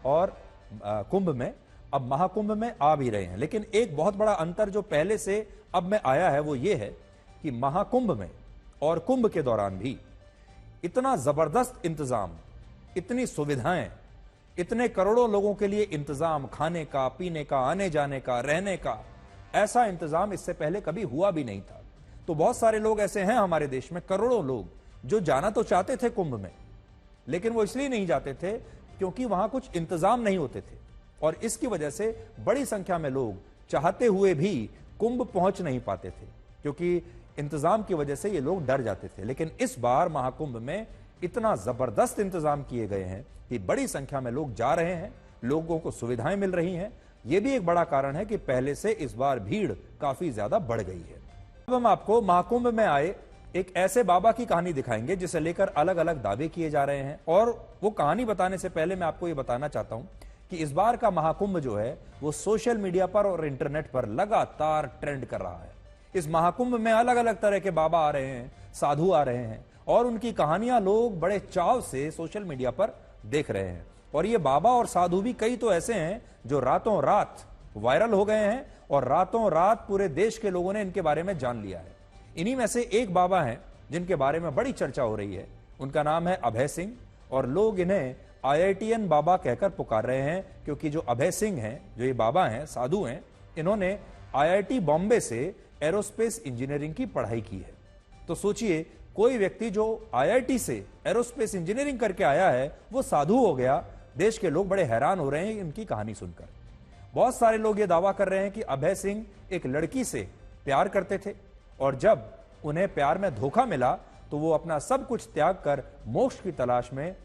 और कुंभ में, अब महाकुंभ में आ भी रहे हैं, लेकिन एक बहुत बड़ा अंतर जो पहले से अब में आया है वो ये है कि महाकुंभ में और कुंभ के दौरान भी इतना जबरदस्त इंतजाम, इतनी सुविधाएं, इतने करोड़ों लोगों के लिए इंतजाम, खाने का, पीने का, आने जाने का, रहने का, ऐसा इंतजाम इससे पहले कभी हुआ भी नहीं था। तो बहुत सारे लोग ऐसे हैं हमारे देश में, करोड़ों लोग, जो जाना तो चाहते थे कुंभ में, लेकिन वो इसलिए नहीं जाते थे क्योंकि वहां कुछ इंतजाम नहीं होते थे और इसकी वजह से बड़ी संख्या में लोग चाहते हुए भी कुंभ पहुंच नहीं पाते थे क्योंकि इंतजाम की वजह से ये लोग डर जाते थे। लेकिन इस बार महाकुंभ में इतना जबरदस्त इंतजाम किए गए हैं कि बड़ी संख्या में लोग जा रहे हैं, लोगों को सुविधाएं मिल रही हैं। यह भी एक बड़ा कारण है कि पहले से इस बार भीड़ काफी ज्यादा बढ़ गई है। अब हम आपको महाकुंभ में आए एक ऐसे बाबा की कहानी दिखाएंगे जिसे लेकर अलग अलग दावे किए जा रहे हैं। और वो कहानी बताने से पहले मैं आपको ये बताना चाहता हूं कि इस बार का महाकुंभ जो है वो सोशल मीडिया पर और इंटरनेट पर लगातार ट्रेंड कर रहा है। इस महाकुंभ में अलग अलग तरह के बाबा आ रहे हैं, साधु आ रहे हैं और उनकी कहानियां लोग बड़े चाव से सोशल मीडिया पर देख रहे हैं। और ये बाबा और साधु भी कई तो ऐसे हैं जो रातों रात वायरल हो गए हैं और रातों रात पूरे देश के लोगों ने इनके बारे में जान लिया है। इन्हीं में से एक बाबा हैं जिनके बारे में बड़ी चर्चा हो रही है। उनका नाम है अभय सिंह और लोग इन्हें IITN बाबा कहकर पुकार रहे हैं क्योंकि जो अभय सिंह हैं, जो ये बाबा हैं, साधु हैं, इन्होंने IIT बॉम्बे से एरोस्पेस इंजीनियरिंग की पढ़ाई की है। तो सोचिए कोई व्यक्ति जो IIT से एरोस्पेस इंजीनियरिंग करके आया है वो साधु हो गया। देश के लोग बड़े हैरान हो रहे हैं इनकी कहानी सुनकर। बहुत सारे लोग ये दावा कर रहे हैं कि अभय सिंह एक लड़की से प्यार करते थे और जब उन्हें प्यार में धोखा मिला तो वो अपना सब कुछ त्याग कर मोक्ष की तलाश में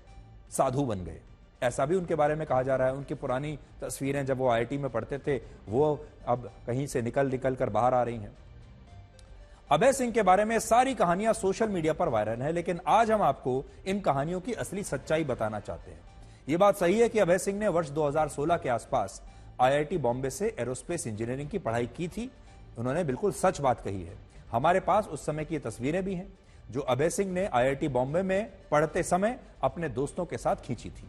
साधु बन गए। ऐसा भी उनके बारे में कहा जा रहा है। उनकी पुरानी तस्वीरें जब वो IIT में पढ़ते थे वो अब कहीं से निकल कर बाहर आ रही हैं। अभय सिंह के बारे में सारी कहानियां सोशल मीडिया पर वायरल है, लेकिन आज हम आपको इन कहानियों की असली सच्चाई बताना चाहते हैं। यह बात सही है कि अभय सिंह ने वर्ष 2016 के आसपास IIT बॉम्बे से एरोस्पेस इंजीनियरिंग की पढ़ाई की थी। उन्होंने बिल्कुल सच बात कही है। हमारे पास उस समय की तस्वीरें भी हैं जो अभय सिंह ने IIT बॉम्बे में पढ़ते समय अपने दोस्तों के साथ खींची थी।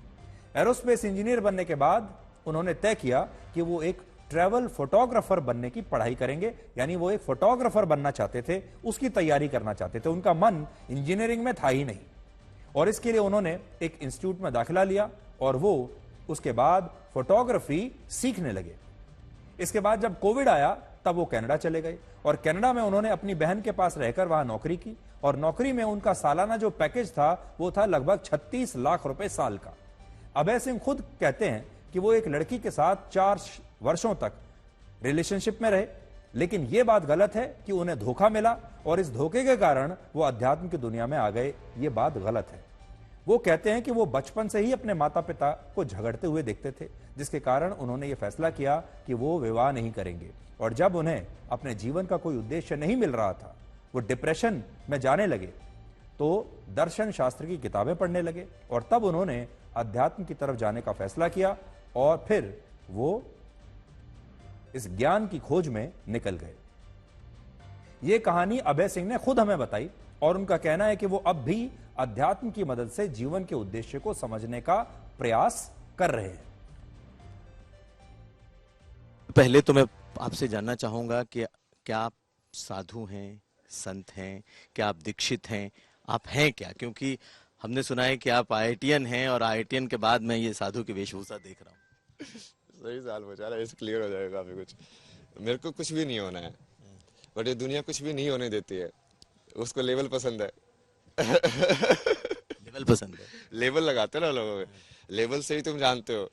एरोस्पेस इंजीनियर बनने के बाद उन्होंने तय किया कि वो एक ट्रैवल फोटोग्राफर बनने की पढ़ाई करेंगे, यानी वो एक फोटोग्राफर बनना चाहते थे, उसकी तैयारी करना चाहते थे। उनका मन इंजीनियरिंग में था ही नहीं और इसके लिए उन्होंने एक इंस्टीट्यूट में दाखिला लिया और वो उसके बाद फोटोग्राफी सीखने लगे। इसके बाद जब कोविड आया तब वो कनाडा चले गए और कनाडा में उन्होंने अपनी बहन के पास रहकर वहां नौकरी की और नौकरी में उनका सालाना जो पैकेज था वो था लगभग 36 लाख रुपए साल का। अभय सिंह खुद कहते हैं कि वो एक लड़की के साथ 4 वर्षों तक रिलेशनशिप में रहे, लेकिन यह बात गलत है कि उन्हें धोखा मिला और इस धोखे के कारण वो अध्यात्म की दुनिया में आ गए। ये बात गलत है। वो कहते हैं कि वो बचपन से ही अपने माता पिता को झगड़ते हुए देखते थे, जिसके कारण उन्होंने ये फैसला किया कि वो विवाह नहीं करेंगे। और जब उन्हें अपने जीवन का कोई उद्देश्य नहीं मिल रहा था, वो डिप्रेशन में जाने लगे, तो दर्शन शास्त्र की किताबें पढ़ने लगे और तब उन्होंने अध्यात्म की तरफ जाने का फैसला किया और फिर वो इस ज्ञान की खोज में निकल गए। ये कहानी अभय सिंह ने खुद हमें बताई और उनका कहना है कि वो अब भी अध्यात्म की मदद से जीवन के उद्देश्य को समझने का प्रयास कर रहे हैं। पहले तो मैं आपसे जानना चाहूंगा कि क्या आप साधु हैं, संत हैं, क्या आप दीक्षित हैं, आप हैं क्या? क्योंकि हमने सुना है कि आप IITian हैं और IITian के बाद मैं ये साधु की वेशभूषा देख रहा हूँ। सही साल बचा रहा है, इससे क्लियर हो जाएगा काफी कुछ। मेरे को कुछ भी नहीं होना है, बट ये दुनिया कुछ भी नहीं होने देती है। उसको लेवल पसंद है। लेवल पसंद है, लेवल लगाते ना लोगों में, लेवल से ही तुम जानते हो।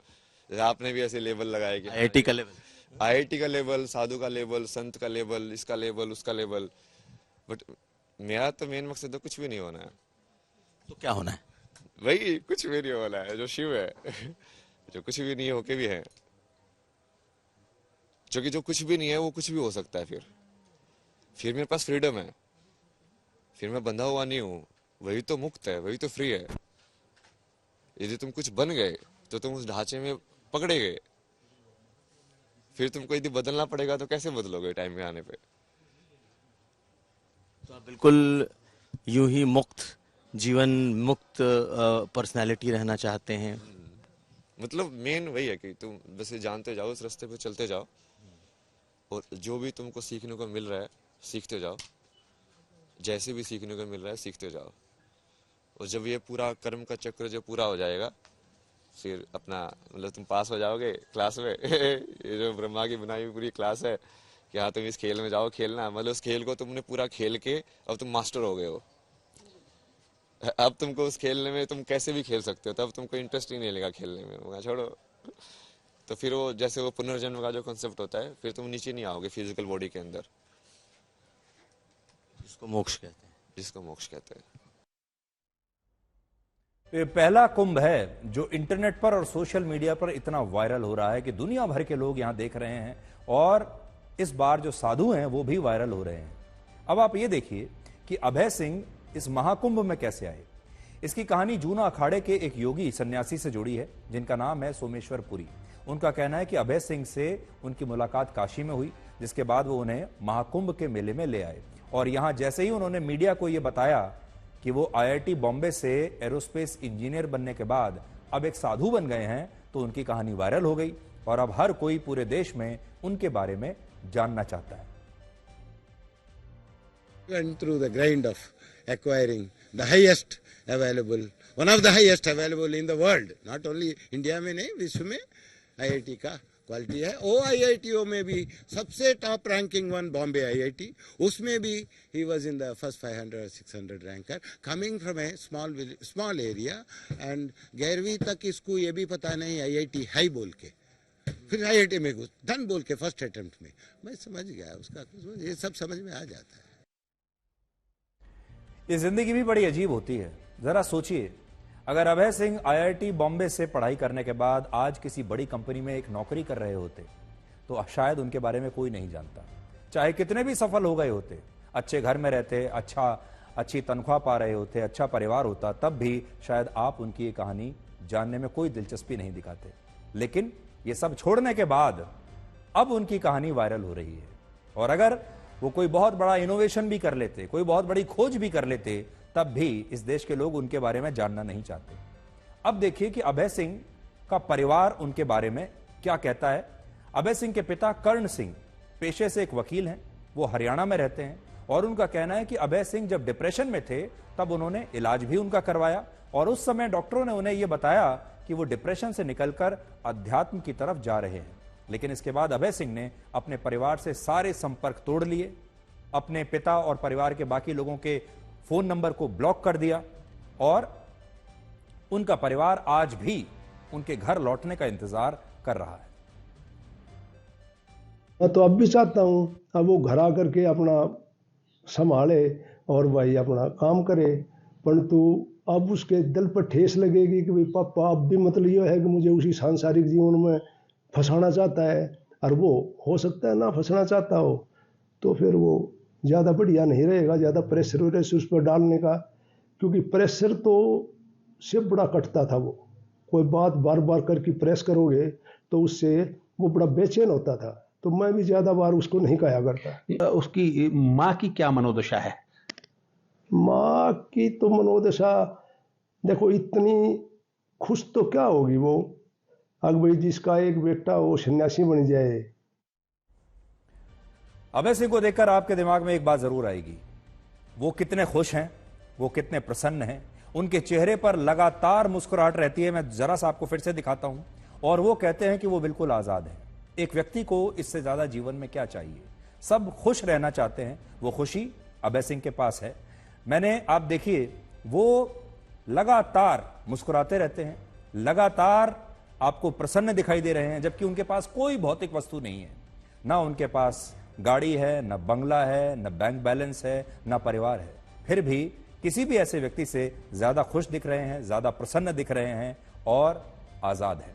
आपने भी ऐसे लेवल लगाए कि IIT का लेवल, IIT का लेवल, साधु का लेवल, संत का लेवल, इसका लेवल, उसका लेवल। बट मेरा तो मेन मकसद है कुछ भी नहीं होना है। तो क्या होना है? वही कुछ भी नहीं होना है, जो शिव है। जो कुछ भी नहीं होके भी है, क्योंकि जो कुछ भी नहीं है वो कुछ भी हो सकता है। फिर मेरे पास फ्रीडम है, फिर मैं बंधा हुआ नहीं हूँ। वही तो मुक्त है, वही तो फ्री है। यदि तुम कुछ बन गए तो तुम उस ढांचे में पकड़े गए, फिर तुमको यदि बदलना पड़ेगा तो कैसे बदलोगे टाइम के आने पे? तो आप बिल्कुल यूं ही मुक्त जीवन, मुक्त पर्सनालिटी रहना चाहते हैं। मतलब मेन वही है कि तुम बस जानते जाओ, उस रास्ते पे चलते जाओ और जो भी तुमको सीखने को मिल रहा है सीखते जाओ, जैसे भी सीखने को मिल रहा है सीखते जाओ। और जब ये पूरा कर्म का चक्र जो पूरा हो जाएगा, फिर अपना मतलब तुम पास हो जाओगे क्लास में। ये जो ब्रह्मा की बनाई हुई पूरी क्लास है कि हाँ तुम इस खेल में जाओ खेलना, मतलब उस खेल को तुमने पूरा खेल के अब तुम मास्टर हो गए हो। अब तुमको उस खेलने में तुम कैसे भी खेल सकते हो, तब तुमको इंटरेस्ट ही नहीं लेगा खेलने में, वहाँ छोड़ो। तो फिर वो जैसे वो पुनर्जन्म का जो कॉन्सेप्ट होता है, फिर तुम नीचे नहीं आओगे फिजिकल बॉडी के अंदर, जिसको मोक्ष कहते हैं। जिसको मोक्ष कहते हैं। ये पहला कुंभ है जो इंटरनेट पर और सोशल मीडिया पर इतना वायरल हो रहा है कि दुनिया भर के लोग यहां देख रहे हैं और इस बार जो साधु हैं वो भी वायरल हो रहे हैं। अब आप ये देखिए कि अभय सिंह इस महाकुंभ में कैसे आए। इसकी कहानी जूना अखाड़े के एक योगी सन्यासी से जुड़ी है जिनका नाम है सोमेश्वर पुरी। उनका कहना है कि अभय सिंह से उनकी मुलाकात काशी में हुई, जिसके बाद वो उन्हें महाकुंभ के मेले में ले आए और यहां जैसे ही उन्होंने मीडिया को यह बताया कि वो IIT बॉम्बे से एरोस्पेस इंजीनियर बनने के बाद अब एक साधु बन गए हैं, तो उनकी कहानी वायरल हो गई और अब हर कोई पूरे देश में उनके बारे में जानना चाहता है। Went through the grind of acquiring the highest available, one of the highest available in the world, not only India में नहीं, विश्व में IIT का क्वालिटी है। वो IITO में भी सबसे top ranking one Bombay IIT, उसमें भी he was in the first 500 or 600 ranker, coming from a small area and 11वीं तक इसको ये भी पता नहीं IIT हाई बोल के, फिर IIT में घुस धन बोल के फर्स्ट अटेम्प्ट में। मैं समझ गया उसका, ये सब समझ में आ जाता है। ये जिंदगी भी बड़ी अजीब होती है। जरा सोचिए, अगर अभय सिंह IIT बॉम्बे से पढ़ाई करने के बाद आज किसी बड़ी कंपनी में एक नौकरी कर रहे होते तो शायद उनके बारे में कोई नहीं जानता। चाहे कितने भी सफल हो गए होते, अच्छे घर में रहते, अच्छी तनख्वाह पा रहे होते, अच्छा परिवार होता, तब भी शायद आप उनकी ये कहानी जानने में कोई दिलचस्पी नहीं दिखाते। लेकिन ये सब छोड़ने के बाद अब उनकी कहानी वायरल हो रही है और अगर वो कोई बहुत बड़ा इनोवेशन भी कर लेते, कोई बहुत बड़ी खोज भी कर लेते, तब भी इस देश के लोग उनके बारे में जानना नहीं चाहते। अब देखिए कि अभय सिंह का परिवार उनके बारे में क्या कहता है। अभय सिंह के पिता कर्ण सिंह पेशे से एक वकील हैं, वो हरियाणा में रहते हैं और उनका कहना है कि अभय सिंह जब डिप्रेशन में थे तब उन्होंने इलाज भी उनका करवाया और उस समय डॉक्टरों ने उन्हें यह बताया कि वो डिप्रेशन से निकलकर अध्यात्म की तरफ जा रहे हैं। लेकिन इसके बाद अभय सिंह ने अपने परिवार से सारे संपर्क तोड़ लिए, अपने पिता और परिवार के बाकी लोगों के फोन नंबर को ब्लॉक कर दिया और उनका परिवार आज भी उनके घर लौटने का इंतजार कर रहा है। मैं तो अब भी चाहता हूँ अब वो घर आकर के अपना संभाले और भाई अपना काम करे, परंतु अब उसके दिल पर ठेस लगेगी कि भाई पापा अब भी मतलब ये है कि मुझे उसी सांसारिक जीवन में फंसाना चाहता है, और वो हो सकता है ना फंसना चाहता हो, तो फिर वो ज़्यादा बढ़िया नहीं रहेगा ज़्यादा प्रेशर व्रेशर उस पर डालने का, क्योंकि प्रेशर तो से बड़ा कटता था। वो कोई बात बार बार करके प्रेस करोगे तो उससे वो बड़ा बेचैन होता था, तो मैं भी ज़्यादा बार उसको नहीं कहा करता। उसकी माँ की क्या मनोदशा है? माँ की तो मनोदशा देखो इतनी खुश तो क्या होगी वो, अगर भाई जिसका एक बेटा वो सन्यासी बन जाए। अभय सिंह को देखकर आपके दिमाग में एक बात जरूर आएगी, वो कितने खुश हैं, वो कितने प्रसन्न हैं, उनके चेहरे पर लगातार मुस्कुराहट रहती है। मैं जरा सा आपको फिर से दिखाता हूं, और वो कहते हैं कि वो बिल्कुल आजाद है। एक व्यक्ति को इससे ज्यादा जीवन में क्या चाहिए? सब खुश रहना चाहते हैं, वो खुशी अभय सिंह के पास है। मैंने आप देखिए वो लगातार मुस्कुराते रहते हैं, लगातार आपको प्रसन्न दिखाई दे रहे हैं, जबकि उनके पास कोई भौतिक वस्तु नहीं है। ना उनके पास गाड़ी है, न बंगला है, न बैंक बैलेंस है, न परिवार है, फिर भी किसी भी ऐसे व्यक्ति से ज्यादा खुश दिख रहे हैं, ज्यादा प्रसन्न दिख रहे हैं और आजाद हैं।